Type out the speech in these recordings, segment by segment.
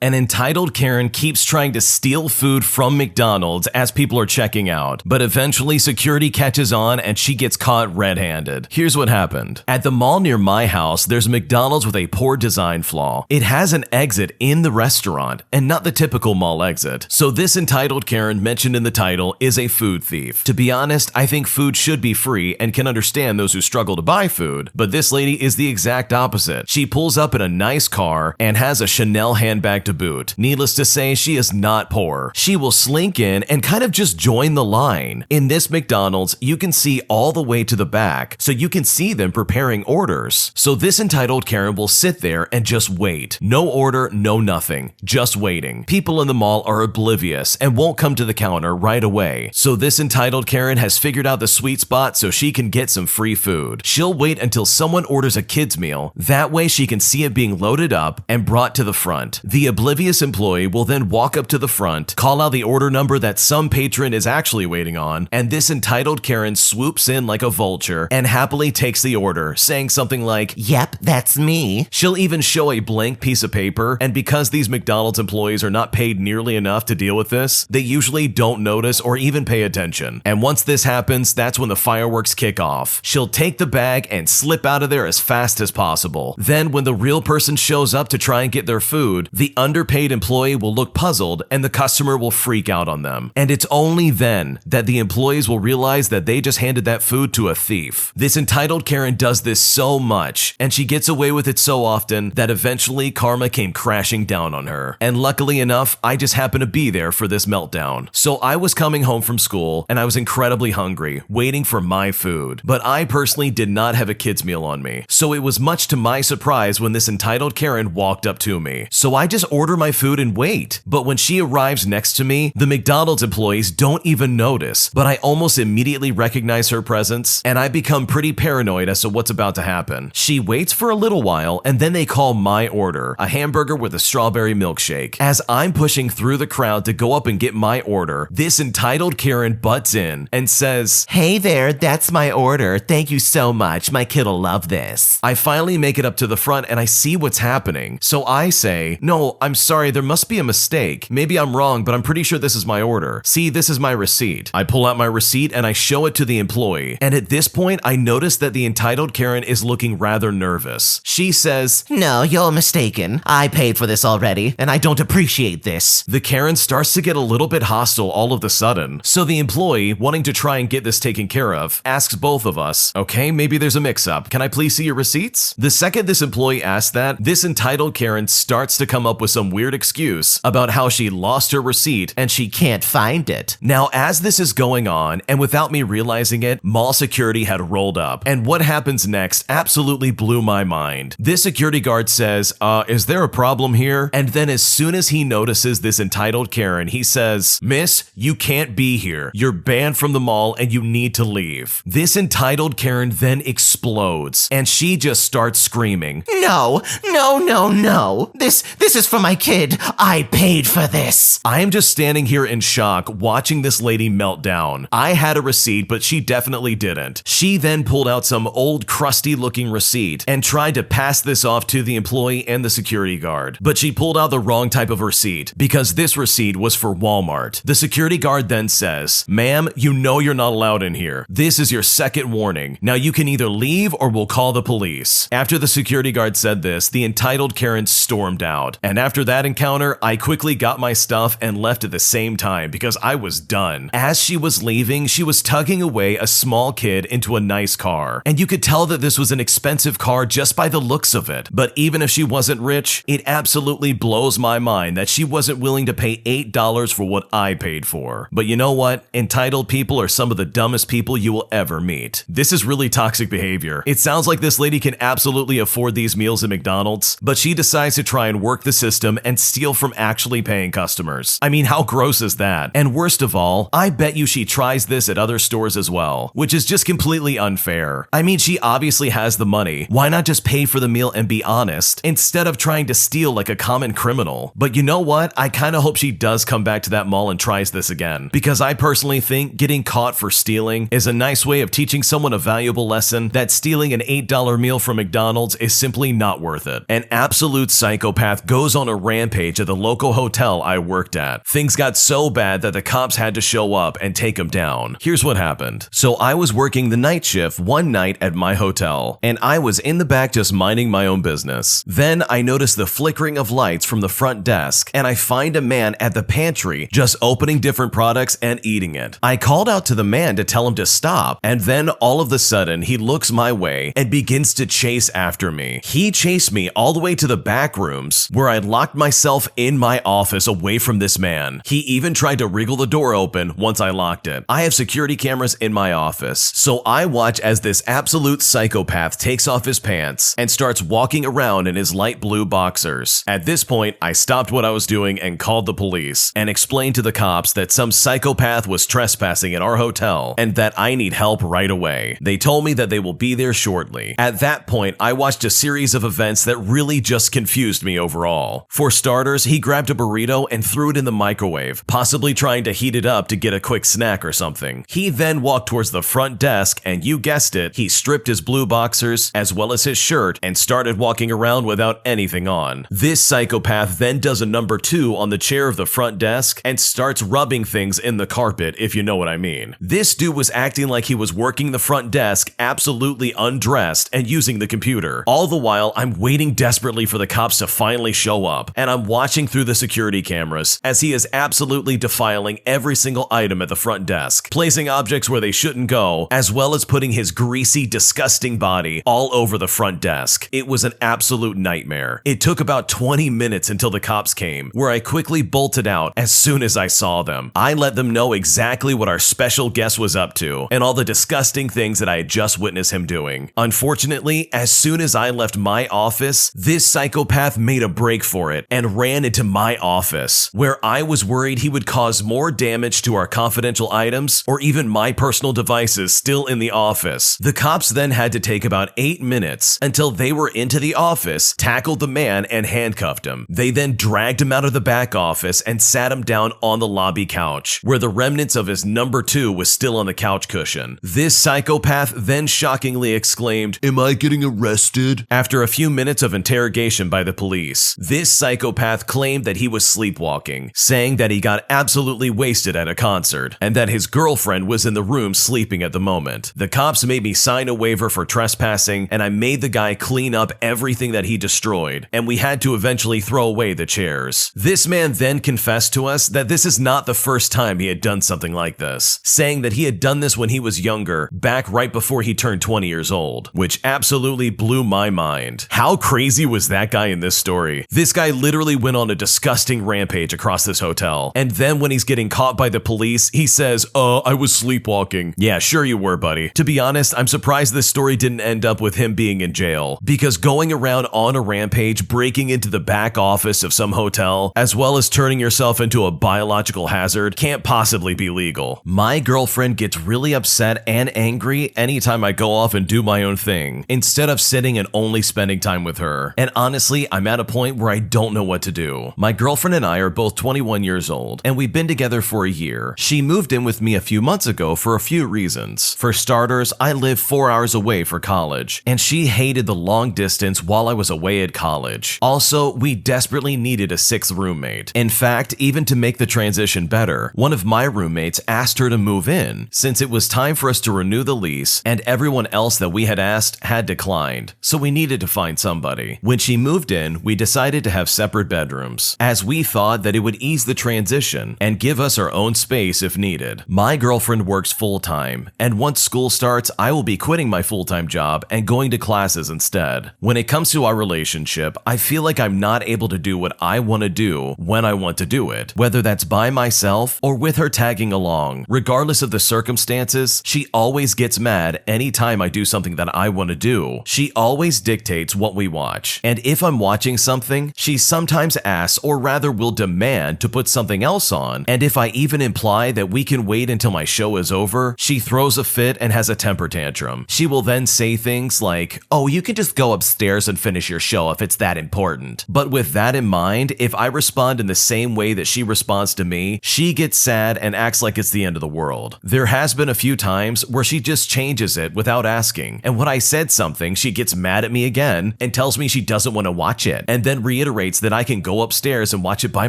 An entitled Karen keeps trying to steal food from McDonald's as people are checking out, but eventually security catches on and she gets caught red-handed. Here's what happened. At the mall near my house, there's a McDonald's with a poor design flaw. It has an exit in the restaurant and not the typical mall exit. So this entitled Karen mentioned in the title is a food thief. To be honest, I think food should be free and can understand those who struggle to buy food, but this lady is the exact opposite. She pulls up in a nice car and has a Chanel handbag to boot. Needless to say, she is not poor. She will slink in and kind of just join the line. In this McDonald's, you can see all the way to the back, so you can see them preparing orders. So this entitled Karen will sit there and just wait. No order, no nothing, just waiting. People in the mall are oblivious and won't come to the counter right away. So this entitled Karen has figured out the sweet spot so she can get some free food. She'll wait until someone orders a kid's meal. That way she can see it being loaded up and brought to the front. The oblivious employee will then walk up to the front, call out the order number that some patron is actually waiting on, and this entitled Karen swoops in like a vulture and happily takes the order, saying something like, "Yep, that's me." She'll even show a blank piece of paper, and because these McDonald's employees are not paid nearly enough to deal with this, they usually don't notice or even pay attention. And once this happens, that's when the fireworks kick off. She'll take the bag and slip out of there as fast as possible. Then when the real person shows up to try and get their food, the underpaid employee will look puzzled and the customer will freak out on them. And it's only then that the employees will realize that they just handed that food to a thief. This entitled Karen does this so much, and she gets away with it so often that eventually karma came crashing down on her. And luckily enough, I just happened to be there for this meltdown. So I was coming home from school and I was incredibly hungry, waiting for my food. But I personally did not have a kid's meal on me. So it was much to my surprise when this entitled Karen walked up to me. So I just order my food and wait. But when she arrives next to me, the McDonald's employees don't even notice, but I almost immediately recognize her presence and I become pretty paranoid as to what's about to happen. She waits for a little while and then they call my order, a hamburger with a strawberry milkshake. As I'm pushing through the crowd to go up and get my order, this entitled Karen butts in and says, "Hey there, that's my order. Thank you so much. My kid'll love this." I finally make it up to the front and I see what's happening. So I say, "No, I'm sorry, there must be a mistake. Maybe I'm wrong, but I'm pretty sure this is my order. See, this is my receipt." I pull out my receipt and I show it to the employee. And at this point, I notice that the entitled Karen is looking rather nervous. She says, "No, you're mistaken. I paid for this already, and I don't appreciate this." The Karen starts to get a little bit hostile all of a sudden. So the employee, wanting to try and get this taken care of, asks both of us, "Okay, maybe there's a mix-up. Can I please see your receipts?" The second this employee asks that, this entitled Karen starts to come up with some weird excuse about how she lost her receipt and she can't find it. Now, as this is going on, and without me realizing it, mall security had rolled up. And what happens next absolutely blew my mind. This security guard says, "Is there a problem here?" And then as soon as he notices this entitled Karen, he says, "Miss, you can't be here. You're banned from the mall and you need to leave." This entitled Karen then explodes and she just starts screaming, "No, no, no, no. This is for my kid. I paid for this." I am just standing here in shock watching this lady melt down. I had a receipt, but she definitely didn't. She then pulled out some old crusty looking receipt and tried to pass this off to the employee and the security guard. But she pulled out the wrong type of receipt because this receipt was for Walmart. The security guard then says, "Ma'am, you know you're not allowed in here. This is your second warning. Now you can either leave or we'll call the police." After the security guard said this, the entitled Karen stormed out. And after that encounter, I quickly got my stuff and left at the same time because I was done. As she was leaving, she was tugging away a small kid into a nice car. And you could tell that this was an expensive car just by the looks of it. But even if she wasn't rich, it absolutely blows my mind that she wasn't willing to pay $8 for what I paid for. But you know what? Entitled people are some of the dumbest people you will ever meet. This is really toxic behavior. It sounds like this lady can absolutely afford these meals at McDonald's, but she decides to try and work the system and steal from actually paying customers. I mean, how gross is that? And worst of all, I bet you she tries this at other stores as well, which is just completely unfair. I mean, she obviously has the money. Why not just pay for the meal and be honest, instead of trying to steal like a common criminal? But you know what? I kind of hope she does come back to that mall and tries this again, because I personally think getting caught for stealing is a nice way of teaching someone a valuable lesson that stealing an $8 meal from McDonald's is simply not worth it. An absolute psychopath goes on on a rampage at the local hotel I worked at. Things got so bad that the cops had to show up and take him down. Here's what happened. So I was working the night shift one night at my hotel, and I was in the back just minding my own business. Then I noticed the flickering of lights from the front desk, and I find a man at the pantry just opening different products and eating it. I called out to the man to tell him to stop, and then all of a sudden he looks my way and begins to chase after me. He chased me all the way to the back rooms where I locked myself in my office away from this man. He even tried to wriggle the door open once I locked it. I have security cameras in my office, so I watch as this absolute psychopath takes off his pants and starts walking around in his light blue boxers. At this point, I stopped what I was doing and called the police and explained to the cops that some psychopath was trespassing at our hotel and that I need help right away. They told me that they will be there shortly. At that point, I watched a series of events that really just confused me overall. For starters, he grabbed a burrito and threw it in the microwave, possibly trying to heat it up to get a quick snack or something. He then walked towards the front desk and, you guessed it, he stripped his blue boxers as well as his shirt and started walking around without anything on. This psychopath then does a number 2 on the chair of the front desk and starts rubbing things in the carpet, if you know what I mean. This dude was acting like he was working the front desk absolutely undressed and using the computer. All the while, I'm waiting desperately for the cops to finally show up, and I'm watching through the security cameras as he is absolutely defiling every single item at the front desk, placing objects where they shouldn't go, as well as putting his greasy, disgusting body all over the front desk. It was an absolute nightmare. It took about 20 minutes until the cops came, where I quickly bolted out as soon as I saw them. I let them know exactly what our special guest was up to and all the disgusting things that I had just witnessed him doing. Unfortunately, as soon as I left my office, this psychopath made a break for it and ran into my office, where I was worried he would cause more damage to our confidential items or even my personal devices still in the office. The cops then had to take about 8 minutes until they were into the office, tackled the man, and handcuffed him. They then dragged him out of the back office and sat him down on the lobby couch, where the remnants of his number 2 was still on the couch cushion. This psychopath then shockingly exclaimed, "Am I getting arrested?" After a few minutes of interrogation by the police, this psychopath claimed that he was sleepwalking, saying that he got absolutely wasted at a concert and that his girlfriend was in the room sleeping at the moment. The cops made me sign a waiver for trespassing, and I made the guy clean up everything that he destroyed, and we had to eventually throw away the chairs. This man then confessed to us that this is not the first time he had done something like this, saying that he had done this when he was younger, back right before he turned 20 years old, which absolutely blew my mind. How crazy was that guy in this story? This guy literally went on a disgusting rampage across this hotel, and then when he's getting caught by the police, he says, I was sleepwalking. Yeah, sure you were, buddy. To be honest, I'm surprised this story didn't end up with him being in jail, because going around on a rampage, breaking into the back office of some hotel, as well as turning yourself into a biological hazard, can't possibly be legal. My girlfriend gets really upset and angry anytime I go off and do my own thing, instead of sitting and only spending time with her. And honestly, I'm at a point where I don't know what to do. My girlfriend and I are both 21 years old, and we've been together for a year. She moved in with me a few months ago for a few reasons. For starters, I live 4 hours away for college, and she hated the long distance while I was away at college. Also, we desperately needed a 6th roommate. In fact, even to make the transition better, one of my roommates asked her to move in, since it was time for us to renew the lease, and everyone else that we had asked had declined, so we needed to find somebody. When she moved in, we decided to have separate bedrooms, as we thought that it would ease the transition and give us our own space if needed. My girlfriend works full-time, and once school starts, I will be quitting my full-time job and going to classes instead. When it comes to our relationship, I feel like I'm not able to do what I want to do when I want to do it, whether that's by myself or with her tagging along. Regardless of the circumstances, she always gets mad anytime I do something that I want to do. She always dictates what we watch, and if I'm watching something, she sometimes asks, or rather will demand, to put something else on, and if I even imply that we can wait until my show is over, she throws a fit and has a temper tantrum. She will then say things like, "Oh, you can just go upstairs and finish your show if it's that important." But with that in mind, if I respond in the same way that she responds to me, she gets sad and acts like it's the end of the world. There has been a few times where she just changes it without asking, and when I said something, she gets mad at me again and tells me she doesn't want to watch it, and then reiterates reiterates that I can go upstairs and watch it by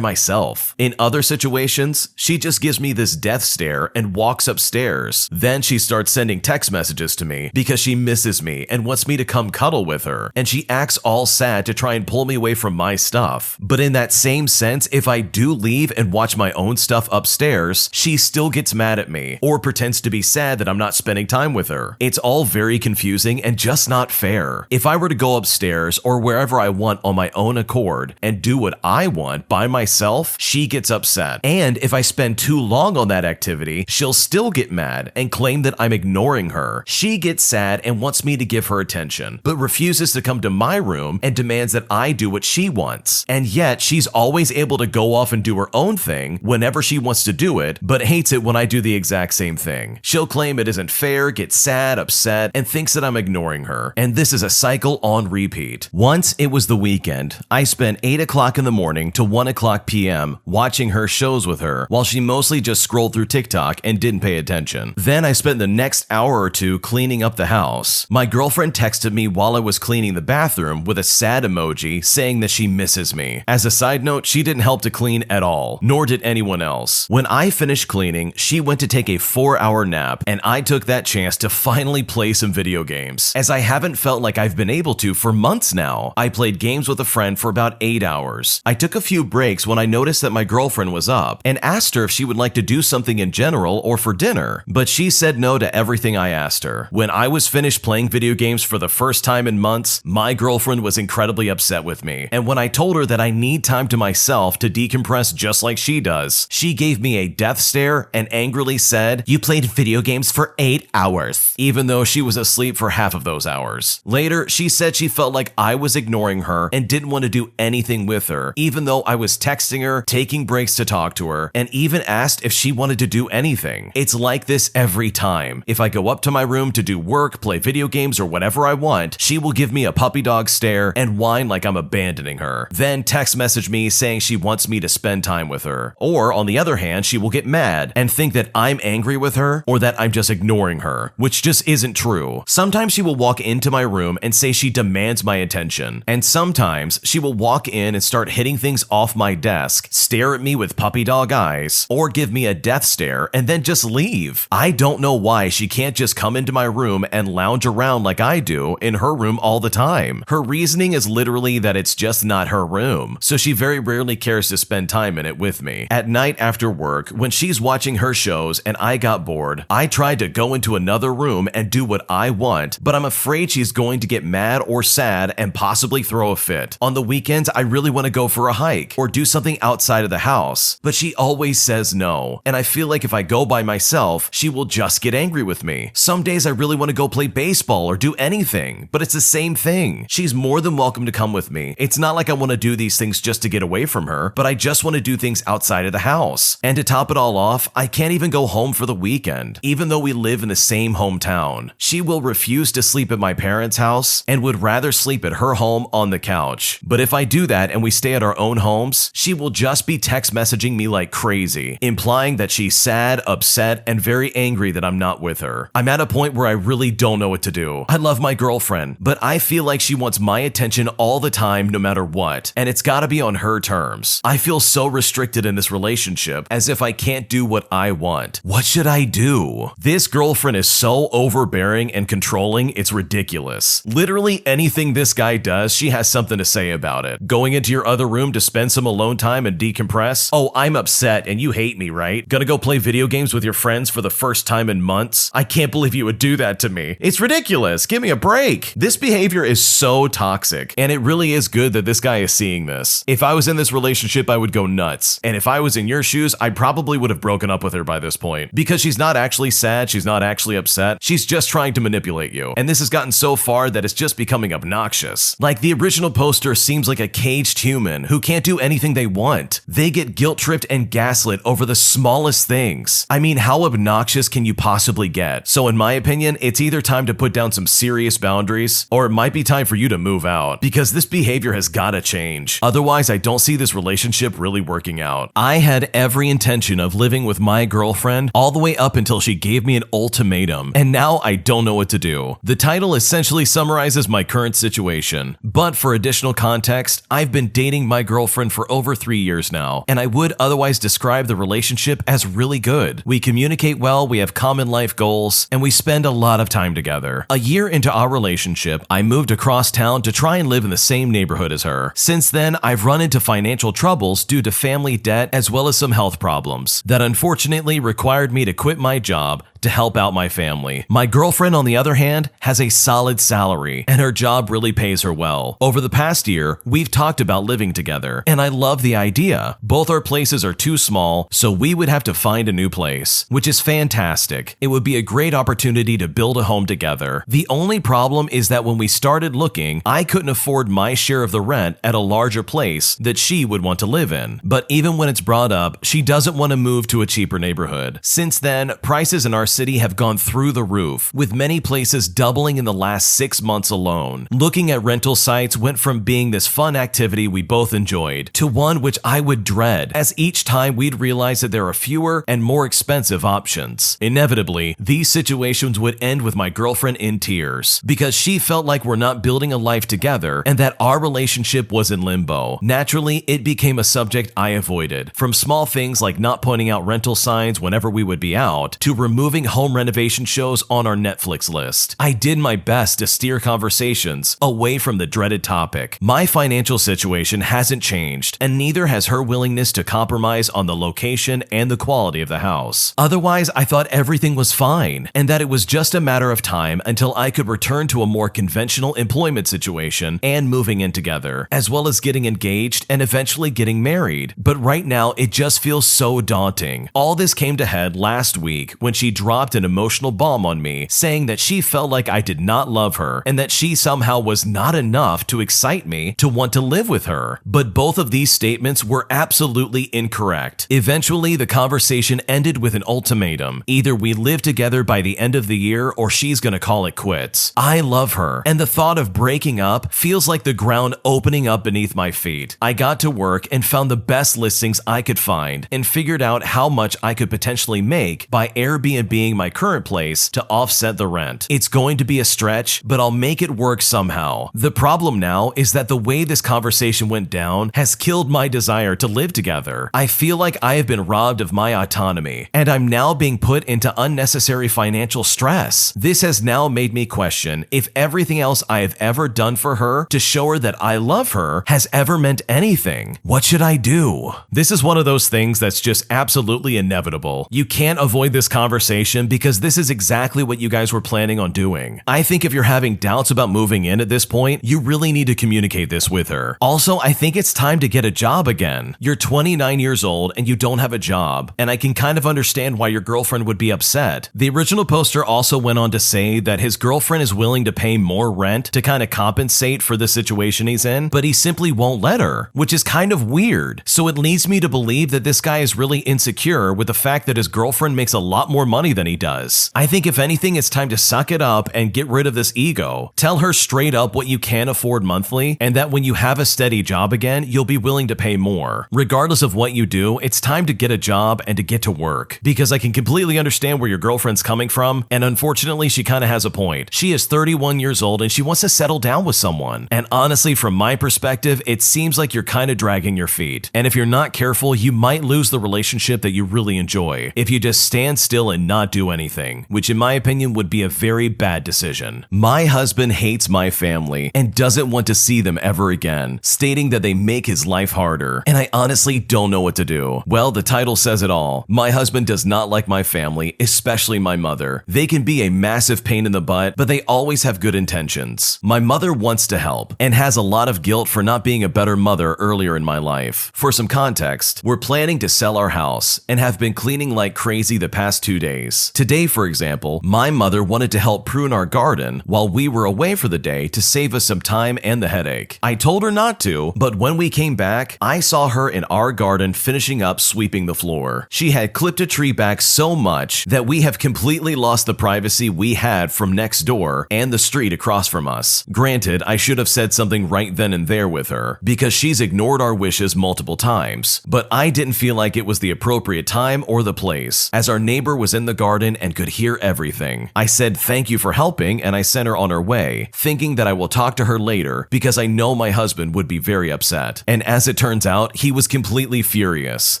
myself. In other situations, she just gives me this death stare and walks upstairs. Then she starts sending text messages to me because she misses me and wants me to come cuddle with her, and she acts all sad to try and pull me away from my stuff. But in that same sense, if I do leave and watch my own stuff upstairs, she still gets mad at me or pretends to be sad that I'm not spending time with her. It's all very confusing and just not fair. If I were to go upstairs or wherever I want on my own accord and do what I want by myself, she gets upset. And if I spend too long on that activity, she'll still get mad and claim that I'm ignoring her. She gets sad and wants me to give her attention, but refuses to come to my room and demands that I do what she wants. And yet, she's always able to go off and do her own thing whenever she wants to do it, but hates it when I do the exact same thing. She'll claim it isn't fair, get sad, upset, and thinks that I'm ignoring her. And this is a cycle on repeat. Once it was the weekend, I spent 8 o'clock in the morning to 1 o'clock p.m. watching her shows with her while she mostly just scrolled through TikTok and didn't pay attention. Then I spent the next hour or two cleaning up the house. My girlfriend texted me while I was cleaning the bathroom with a sad emoji saying that she misses me. As a side note, she didn't help to clean at all, nor did anyone else. When I finished cleaning, she went to take a 4-hour nap, and I took that chance to finally play some video games, as I haven't felt like I've been able to for months now. I played games with a friend for about 8 hours. I took a few breaks when I noticed that my girlfriend was up and asked her if she would like to do something in general or for dinner, but she said no to everything I asked her. When I was finished playing video games for the first time in months, my girlfriend was incredibly upset with me, and when I told her that I need time to myself to decompress just like she does, she gave me a death stare and angrily said, "You played video games for 8 hours," even though she was asleep for half of those hours. Later, she said she felt like I was ignoring her and didn't want to do anything with her, even though I was texting her, taking breaks to talk to her, and even asked if she wanted to do anything. It's like this every time. If I go up to my room to do work, play video games, or whatever I want, she will give me a puppy dog stare and whine like I'm abandoning her. Then text message me saying she wants me to spend time with her. Or on the other hand, she will get mad and think that I'm angry with her or that I'm just ignoring her, which just isn't true. Sometimes she will walk into my room and say she demands my attention. And sometimes she will walk in and start hitting things off my desk, stare at me with puppy dog eyes, or give me a death stare and then just leave. I don't know why she can't just come into my room and lounge around like I do in her room all the time. Her reasoning is literally that it's just not her room, so she very rarely cares to spend time in it with me. At night after work, when she's watching her shows and I got bored, I tried to go into another room and do what I want, but I'm afraid she's going to get mad or sad and possibly throw a fit. On the weekends, I really want to go for a hike or do something outside of the house, but she always says no, and I feel like if I go by myself, she will just get angry with me. Some days I really want to go play baseball or do anything, but it's the same thing. She's more than welcome to come with me. It's not like I want to do these things just to get away from her, but I just want to do things outside of the house. And to top it all off, I can't even go home for the weekend, even though we live in the same hometown. She will refuse to sleep at my parents' house and would rather sleep at her home on the couch. But if I do that and we stay at our own homes, she will just be text messaging me like crazy, implying that she's sad, upset, and very angry that I'm not with her. I'm at a point where I really don't know what to do. I love my girlfriend, but I feel like she wants my attention all the time no matter what, and it's gotta be on her terms. I feel so restricted in this relationship, as if I can't do what I want. What should I do? This girlfriend is so overbearing and controlling, it's ridiculous. Literally anything this guy does, she has something to say about it. Going into your other room to spend some alone time and decompress? Oh, I'm upset and you hate me, right? Gonna go play video games with your friends for the first time in months? I can't believe you would do that to me. It's ridiculous. Give me a break. This behavior is so toxic, and it really is good that this guy is seeing this. If I was in this relationship, I would go nuts. And if I was in your shoes, I probably would have broken up with her by this point, because she's not actually sad, she's not actually upset, she's just trying to manipulate you. And this has gotten so far that it's just becoming obnoxious. Like the original poster seems like a caged human who can't do anything they want. They get guilt-tripped and gaslit over the smallest things. I mean, how obnoxious can you possibly get? So in my opinion, it's either time to put down some serious boundaries, or it might be time for you to move out, because this behavior has gotta change. Otherwise, I don't see this relationship really working out. I had every intention of living with my girlfriend all the way up until she gave me an ultimatum, and now I don't know what to do. The title essentially summarizes my current situation, but for additional context, context, I've been dating my girlfriend for over 3 years now, and I would otherwise describe the relationship as really good. We communicate well, we have common life goals, and we spend a lot of time together. A year into our relationship, I moved across town to try and live in the same neighborhood as her. Since then, I've run into financial troubles due to family debt as well as some health problems that unfortunately required me to quit my job to help out my family. My girlfriend, on the other hand, has a solid salary, and her job really pays her well. Over the past year, we've talked about living together, and I love the idea. Both our places are too small, so we would have to find a new place, which is fantastic. It would be a great opportunity to build a home together. The only problem is that when we started looking, I couldn't afford my share of the rent at a larger place that she would want to live in. But even when it's brought up, she doesn't want to move to a cheaper neighborhood. Since then, prices in our city have gone through the roof, with many places doubling in the last 6 months alone. Looking at rental sites went from being this fun activity we both enjoyed to one which I would dread, as each time we'd realize that there are fewer and more expensive options. Inevitably, these situations would end with my girlfriend in tears, because she felt like we're not building a life together and that our relationship was in limbo. Naturally, it became a subject I avoided, from small things like not pointing out rental signs whenever we would be out, to removing home renovation shows on our Netflix list. I did my best to steer conversations away from the dreaded topic. My financial situation hasn't changed, and neither has her willingness to compromise on the location and the quality of the house. Otherwise, I thought everything was fine, and that it was just a matter of time until I could return to a more conventional employment situation and moving in together, as well as getting engaged and eventually getting married. But right now, it just feels so daunting. All this came to head last week when she dropped an emotional bomb on me, saying that she felt like I did not love her and that she somehow was not enough to excite me to want to live with her. But both of these statements were absolutely incorrect. Eventually, the conversation ended with an ultimatum. Either we live together by the end of the year or she's gonna call it quits. I love her, and the thought of breaking up feels like the ground opening up beneath my feet. I got to work and found the best listings I could find and figured out how much I could potentially make by Airbnb-ing my current place to offset the rent. It's going to be a stretch, but I'll make it work somehow. The problem now is that the way this conversation went down has killed my desire to live together. I feel like I have been robbed of my autonomy, and I'm now being put into unnecessary financial stress. This has now made me question if everything else I have ever done for her to show her that I love her has ever meant anything. What should I do? This is one of those things that's just absolutely inevitable. You can't avoid this conversation because this is exactly what you guys were planning on doing. I think if you're having doubts about moving in at this point, you really need to communicate this with her. Also, I think it's time to get a job again. You're 29 years old and you don't have a job, and I can kind of understand why your girlfriend would be upset. The original poster also went on to say that his girlfriend is willing to pay more rent to kind of compensate for the situation he's in, but he simply won't let her, which is kind of weird. So it leads me to believe that this guy is really insecure with the fact that his girlfriend makes a lot more money than he does. I think if anything, it's time to suck it up and get rid of this ego. Tell her straight up what you can afford monthly, and that when you have a steady job again, you'll be willing to pay more. Regardless of what you do, it's time to get a job and to get to work. Because I can completely understand where your girlfriend's coming from, and unfortunately, she kind of has a point. She is 31 years old and she wants to settle down with someone. And honestly, from my perspective, it seems like you're kind of dragging your feet. And if you're not careful, you might lose the relationship that you really enjoy if you just stand still and not do anything, which in my opinion would be a very bad decision. My husband hates my family and doesn't want to see them ever again, stating that they make his life harder, and I honestly don't know what to do. Well, the title says it all. My husband does not like my family, especially my mother. They can be a massive pain in the butt, but they always have good intentions. My mother wants to help and has a lot of guilt for not being a better mother earlier in my life. For some context, we're planning to sell our house and have been cleaning like crazy the past 2 days. Today, for example, my mother wanted to help prune our garden while we were away for the day to save us some time and the headache. I told her not to, but when we came back, I saw her in our garden finishing up sweeping the floor. She had clipped a tree back so much that we have completely lost the privacy we had from next door and the street across from us. Granted, I should have said something right then and there with her, because she's ignored our wishes multiple times, but I didn't feel like it was the appropriate time or the place, as our neighbor was in the garden and could hear everything. I said thank you for helping and I sent her on her way, thinking that I will talk to her later because I know my husband would be very upset. And as it turns out, he was completely furious.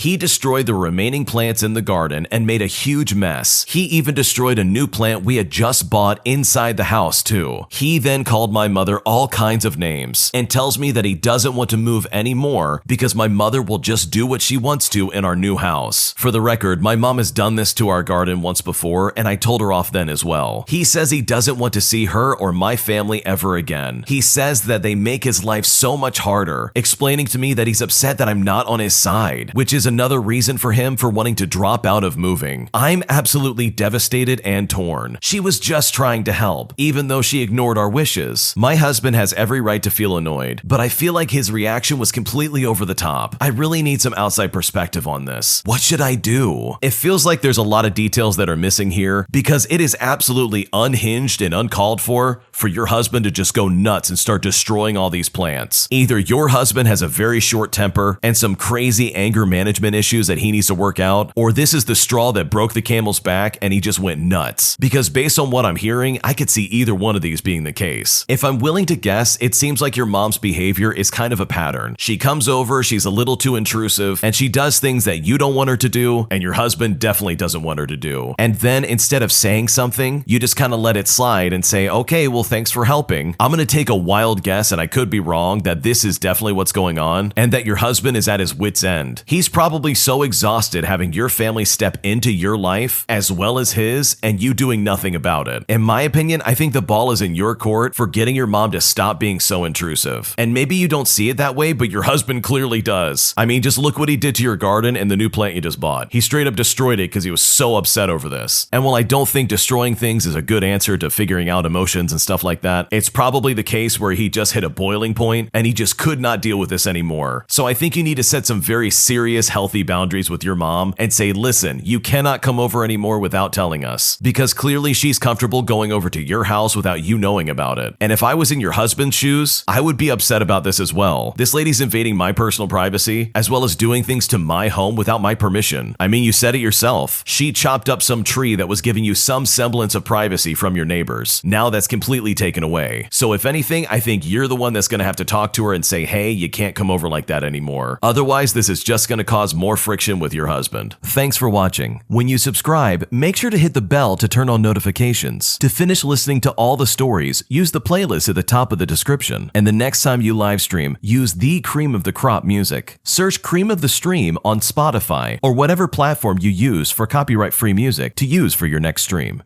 He destroyed the remaining plants in the garden and made a huge mess. He even destroyed a new plant we had just bought inside the house too. He then called my mother all kinds of names and tells me that he doesn't want to move anymore because my mother will just do what she wants to in our new house. For the record, my mom has done this to our garden once before and I told her off then as well. He says he doesn't want to see her or my family ever again. He says that they make his life so much harder, explaining to me that he's upset that I'm not on his side, which is another reason for him for wanting to drop out of moving. I'm absolutely devastated and torn. She was just trying to help, even though she ignored our wishes. My husband has every right to feel annoyed, but I feel like his reaction was completely over the top. I really need some outside perspective on this. What should I do? It feels like there's a lot of details that are missing here because it is absolutely unhinged and uncalled for your husband to just go nuts and start destroying all these plants. Either your husband has a very short temper and some crazy anger management issues that he needs to work out, or this is the straw that broke the camel's back and he just went nuts. Because based on what I'm hearing, I could see either one of these being the case. If I'm willing to guess, it seems like your mom's behavior is kind of a pattern. She comes over, she's a little too intrusive, and she does things that you don't want her to do, and your husband definitely doesn't want her to do. And then instead of saying something, you just kind of let it slide and say, okay, well, thanks for helping. I'm going to take a wild guess, and I could be wrong, that this is definitely what's going on, and that your husband is at his wit's end. He's probably so exhausted having your family step into your life as well as his, and you doing nothing about it. In my opinion, I think the ball is in your court for getting your mom to stop being so intrusive. And maybe you don't see it that way, but your husband clearly does. I mean, just look what he did to your garden and the new plant you just bought. He straight up destroyed it because he was so upset over this. And while I don't think destroying things is a good answer to figuring out emotions and stuff like that, it's probably the case where he just hit a boiling point and he just could not deal with this anymore. So I think you need to set some very serious, healthy boundaries with your mom and say, listen, you cannot come over anymore without telling us, because clearly she's comfortable going over to your house without you knowing about it. And if I was in your husband's shoes, I would be upset about this as well. This lady's invading my personal privacy, as well as doing things to my home without my permission. I mean, you said it yourself. She chopped up some tree that was giving you some semblance of privacy from your neighbors. Now that's completely taken away. So if anything, I think you're the one that's going to have to talk to her and say, hey, you can't come over like that anymore. Otherwise, this is just going to cause more friction with your husband. Thanks for watching. When you subscribe, make sure to hit the bell to turn on notifications. To finish listening to all the stories, use the playlist at the top of the description. And the next time you live stream, use the Cream of the Crop music. Search Cream of the Stream on Spotify or whatever platform you use for copyright-free music to use for your next stream.